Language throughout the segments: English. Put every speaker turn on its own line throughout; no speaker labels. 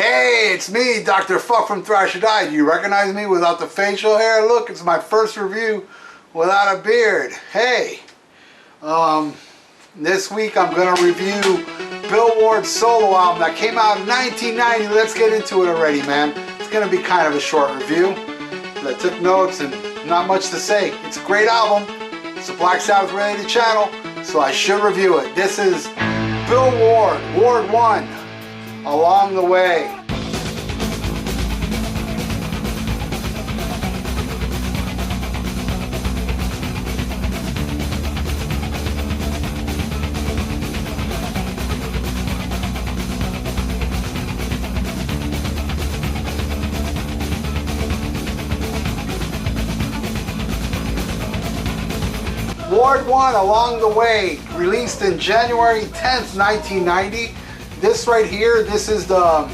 Hey, it's me, Dr. Fuck from Thrash or Die. Do you recognize me without the facial hair? Look, it's my first review without a beard. Hey, this week I'm going to review Bill Ward's solo album that came out in 1990. Let's get into it already, man. It's going to be kind of a short review. I took notes and not much to say. It's a great album. It's a Black Sabbath related channel, so I should review it. This is Bill Ward, Ward 1. Along the Way. Ward 1, Along the Way, released in January 10th, 1990. This right here, this is the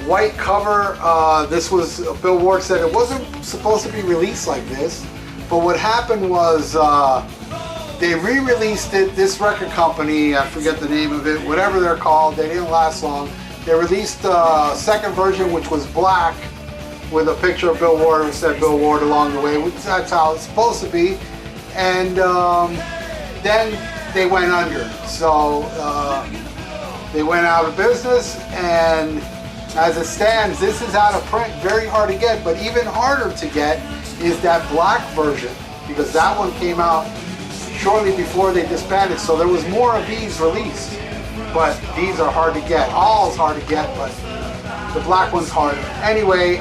white cover. This was, Bill Ward said it wasn't supposed to be released like this, but what happened was they re-released it. This record company, I forget the name of it, whatever they're called, they didn't last long. They released the second version, which was black, with a picture of Bill Ward who said Bill Ward Along the Way, which that's how it's supposed to be. And then they went under. So they went out of business, and as it stands, this is out of print, very hard to get, but even harder to get is that black version, because that one came out shortly before they disbanded, so there was more of these released, but these are hard to get. All is hard to get, but the black one's harder. Anyway,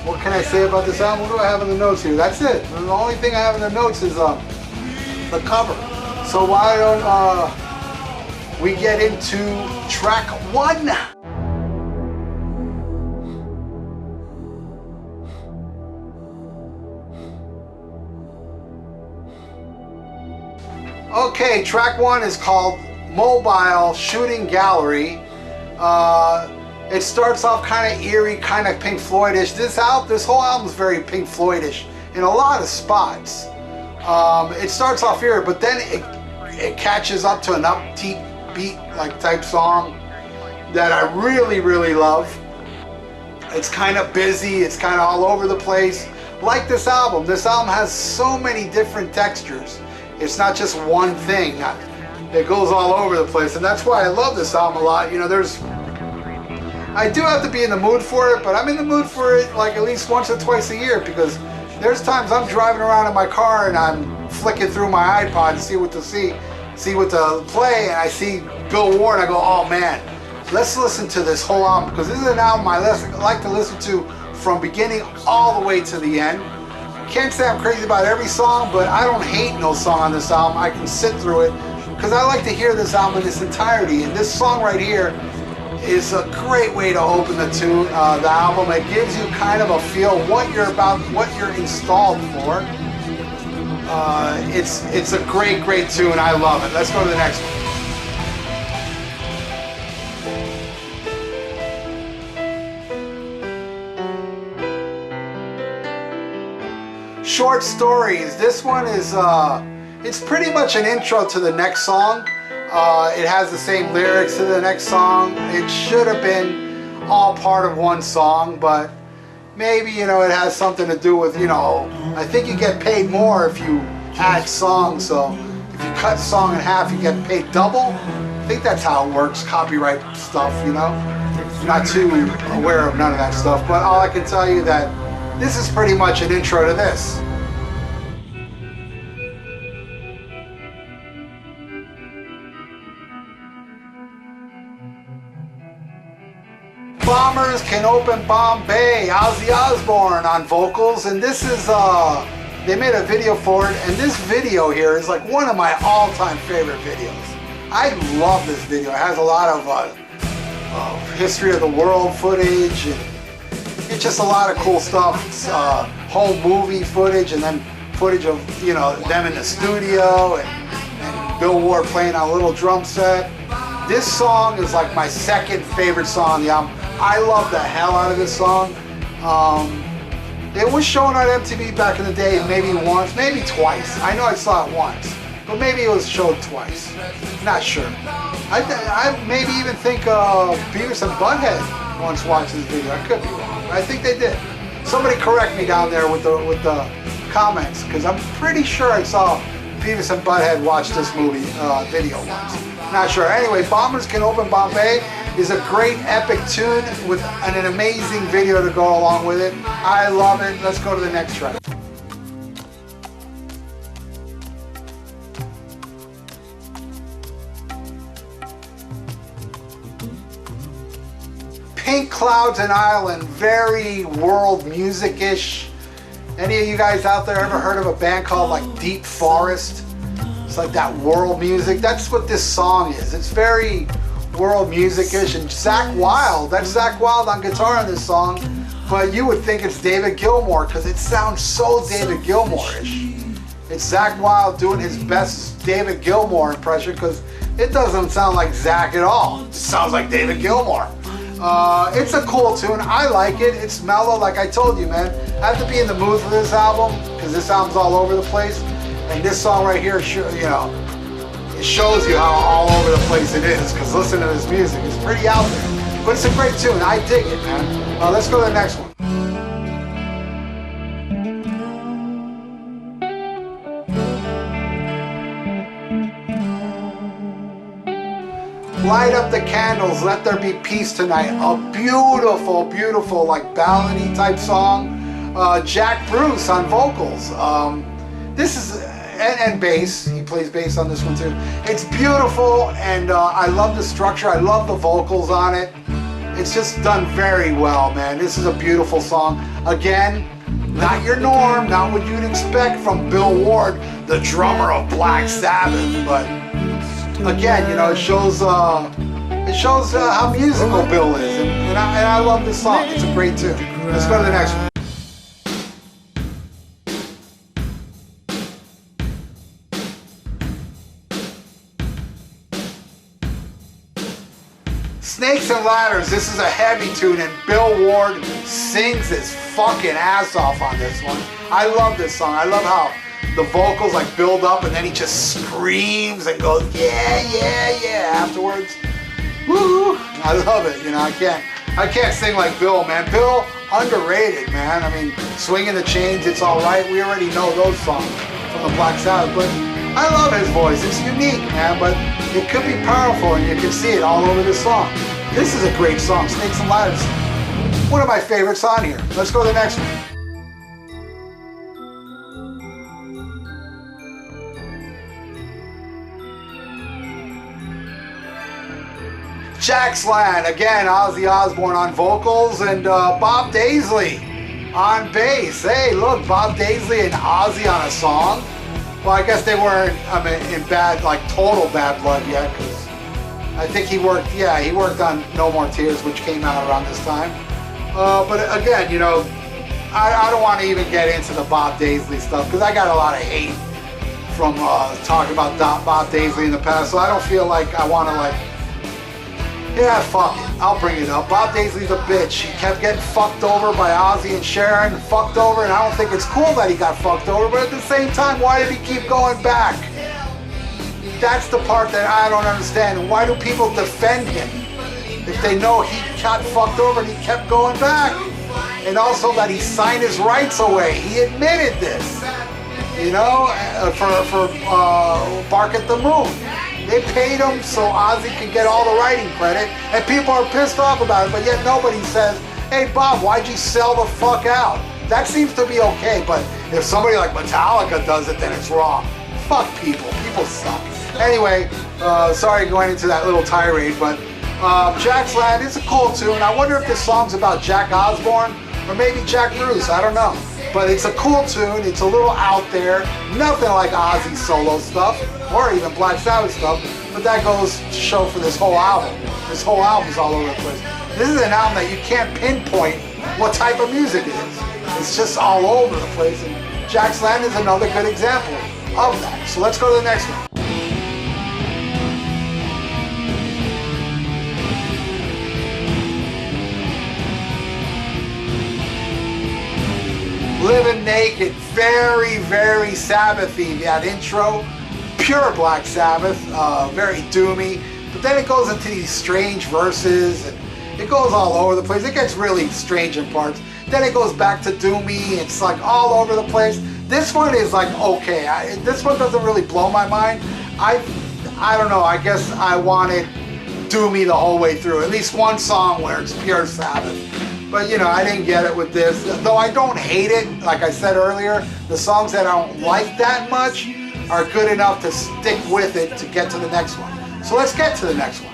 what can I say about this album? What do I have in the notes here? That's it. The only thing I have in the notes is the cover. So why don't we get into track 1. Okay, track 1 is called Mobile Shooting Gallery. It starts off kind of eerie, kind of Pink Floyd-ish. This whole album is very Pink Floyd-ish in a lot of spots. It starts off eerie, but then it catches up to an upbeat beat like type song that I really love. It's kind of busy, it's kind of all over the place. Like this album has so many different textures. It's not just one thing. It goes all over the place, and that's why I love this album a lot. You know, I do have to be in the mood for it, but I'm in the mood for it like at least once or twice a year, because there's times I'm driving around in my car and I'm flicking through my iPod to see what to play, and I see Bill Ward, and I go, oh man, let's listen to this whole album, because this is an album I like to listen to from beginning all the way to the end. Can't say I'm crazy about every song, but I don't hate no song on this album. I can sit through it, because I like to hear this album in its entirety, and this song right here is a great way to open the album. It gives you kind of a feel what you're installed for. It's a great tune. I love it. Let's go to the next one. Short Stories. This one is it's pretty much an intro to the next song. It has the same lyrics to the next song. It should have been all part of one song, but maybe, you know, it has something to do with, you know, I think you get paid more if you add songs, so if you cut song in half, you get paid double. I think that's how it works, copyright stuff, you know. I'm not too aware of none of that stuff, but all I can tell you that this is pretty much an intro to this. Bombers Can Open Bombay, Ozzy Osbourne on vocals, and this is, they made a video for it, and this video here is like one of my all-time favorite videos. I love this video. It has a lot of history of the world footage, and it's just a lot of cool stuff. It's home movie footage, and then footage of, you know, them in the studio, and Bill Ward playing on a little drum set. This song is like my second favorite song on the album. I love the hell out of this song. It was shown on MTV back in the day, maybe once, maybe twice. I know I saw it once. but maybe it was showed twice. Not sure. I maybe even think Beavis and Butthead once watched this video. I could be wrong. I think they did. Somebody correct me down there with the comments, because I'm pretty sure I saw Beavis and Butthead watch this movie video once. Not sure. Anyway, Bombers Can Open Bombay is a great epic tune with an amazing video to go along with it. I love it. Let's go to the next track. Pink Clouds and Island, very world music-ish. Any of you guys out there ever heard of a band called like Deep Forest? It's like that world music. That's what this song is. It's very world music-ish. And Zakk Wylde, that's Zakk Wylde on guitar on this song, but you would think it's David Gilmour because it sounds so David Gilmour-ish. It's Zakk Wylde doing his best David Gilmour impression, because it doesn't sound like Zakk at all. It sounds like David Gilmour. It's a cool tune. I like it. It's mellow, like I told you, man. I have to be in the mood for this album because this album's all over the place. And this song right here, you know, it shows you how all over the place it is, because listen to this music. It's pretty out there. But it's a great tune. I dig it, man. Let's go to the next one. Light Up the Candles, Let There Be Peace Tonight. A beautiful, beautiful, like ballady type song. Jack Bruce on vocals. This is, and bass. He plays bass on this one too. It's beautiful, and I love the structure. I love the vocals on it. It's just done very well, man. This is a beautiful song. Again, not your norm, not what you'd expect from Bill Ward, the drummer of Black Sabbath, but again, you know, it shows how musical Bill is, and I love this song. It's a great tune. Let's go to the next one. Snakes and Ladders. This is a heavy tune, and Bill Ward sings his fucking ass off on this one. I love this song. I love how the vocals like build up, and then he just screams and goes, yeah, yeah, yeah, afterwards. Woo! I love it. You know, I can't sing like Bill, man. Bill, underrated, man. I mean, Swinging the Chains, It's Alright. We already know those songs from the Black Sabbath, but I love his voice. It's unique, man, but it could be powerful, and you can see it all over this song. This is a great song, Snakes and Ladders. One of my favorites on here. Let's go to the next one. Jack's Land, again, Ozzy Osbourne on vocals, and Bob Daisley on bass. Hey, look, Bob Daisley and Ozzy on a song. Well, I guess they weren't, I mean, in bad, like total bad blood yet, because I think he worked on No More Tears, which came out around this time. But again, you know, I don't want to even get into the Bob Daisley stuff, because I got a lot of hate from talking about Bob Daisley in the past, so I don't feel like I want to, like, yeah, fuck it, I'll bring it up. Bob Daisley's a bitch. He kept getting fucked over by Ozzy and Sharon, fucked over, and I don't think it's cool that he got fucked over, but at the same time, why did he keep going back? That's the part that I don't understand. Why do people defend him if they know he got fucked over and he kept going back? And also that he signed his rights away. He admitted this, you know, for Bark at the Moon. They paid him so Ozzy could get all the writing credit, and people are pissed off about it, but yet nobody says, hey Bob, why'd you sell the fuck out? That seems to be okay, but if somebody like Metallica does it, then it's wrong. Fuck people. People suck. Anyway, sorry going into that little tirade, but Jack's Land is a cool tune. I wonder if this song's about Jack Osbourne or maybe Jack Bruce, I don't know. But it's a cool tune, it's a little out there, nothing like Ozzy's solo stuff, or even Black Sabbath stuff, but that goes to show for this whole album. This whole album's all over the place. This is an album that you can't pinpoint what type of music it is. It's just all over the place, and Jack's Land is another good example of that. So let's go to the next one. Living Naked, very, very Sabbathy, that intro. pure Black Sabbath, very doomy. But then it goes into these strange verses, and it goes all over the place. It gets really strange in parts. Then it goes back to doomy. It's like all over the place. This one is like okay. This one doesn't really blow my mind. I don't know. I guess I wanted doomy the whole way through. At least one song where it's pure Sabbath. But you know, I didn't get it with this. Though I don't hate it. Like I said earlier, the songs that I don't like that much are good enough to stick with it to get to the next one. So let's get to the next one.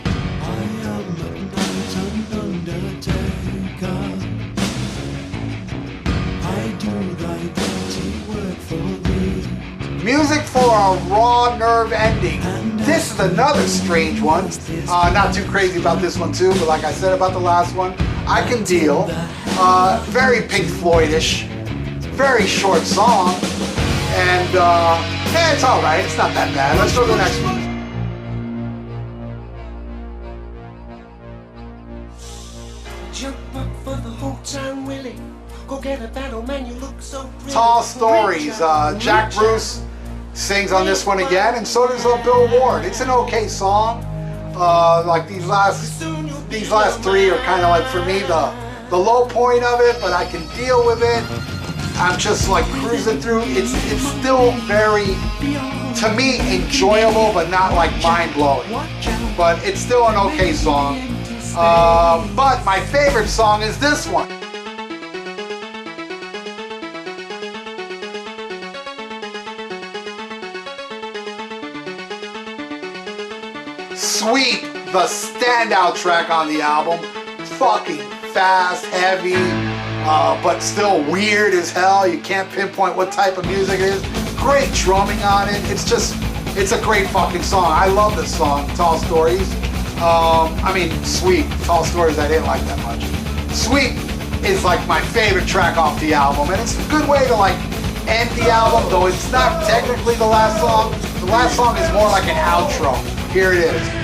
Music for a raw nerve ending. This is another strange one. Not too crazy about this one too, but like I said about the last one, I can deal. Very Pink Floyd-ish. Very short song. And yeah, it's alright. It's not that bad. Let's go to the next one.
Jump up for the whole time, Willie. Go get a battle, man, you look so pretty.
Tall Stories. Jack Bruce sings on this one again, and so does Bill Ward. It's an okay song. Like these last three are kind of like for me the low point of it, but I can deal with it. I'm just like cruising through. It's still very, to me, enjoyable, but not like mind blowing. But it's still an okay song. But my favorite song is this one. Sweep, the standout track on the album. Fucking fast, heavy, but still weird as hell. You can't pinpoint what type of music it is. Great drumming on it. It's a great fucking song. I love this song, Tall Stories. Sweep. Tall Stories I didn't like that much. Sweep is like my favorite track off the album, and it's a good way to like end the album, though it's not technically the last song. The last song is more like an outro. Here it is.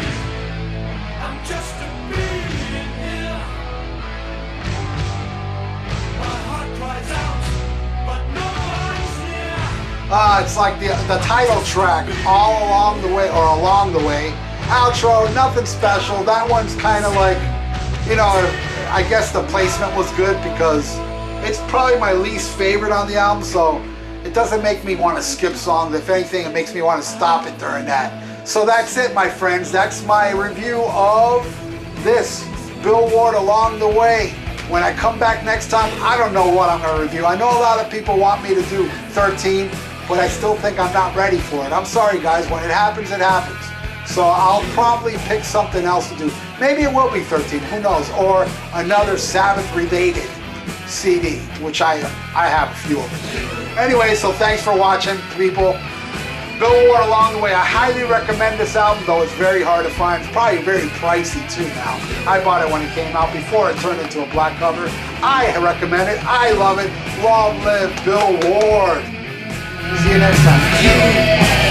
It's like the title track, All Along the Way, or Along the Way. Outro, nothing special. That one's kind of like, you know, I guess the placement was good because it's probably my least favorite on the album, so it doesn't make me want to skip songs. If anything, it makes me want to stop it during that. So that's it, my friends. That's my review of this Bill Ward Along the Way. When I come back next time, I don't know what I'm going to review. I know a lot of people want me to do 13, but I still think I'm not ready for it. I'm sorry, guys. When it happens, it happens. So I'll probably pick something else to do. Maybe it will be 13, who knows? Or another Sabbath-related CD, which I have a few of them. Anyway, so thanks for watching, people. Bill Ward Along the Way. I highly recommend this album, though it's very hard to find. It's probably very pricey too now. I bought it when it came out before it turned into a black cover. I recommend it. I love it. Long live Bill Ward. See you next time.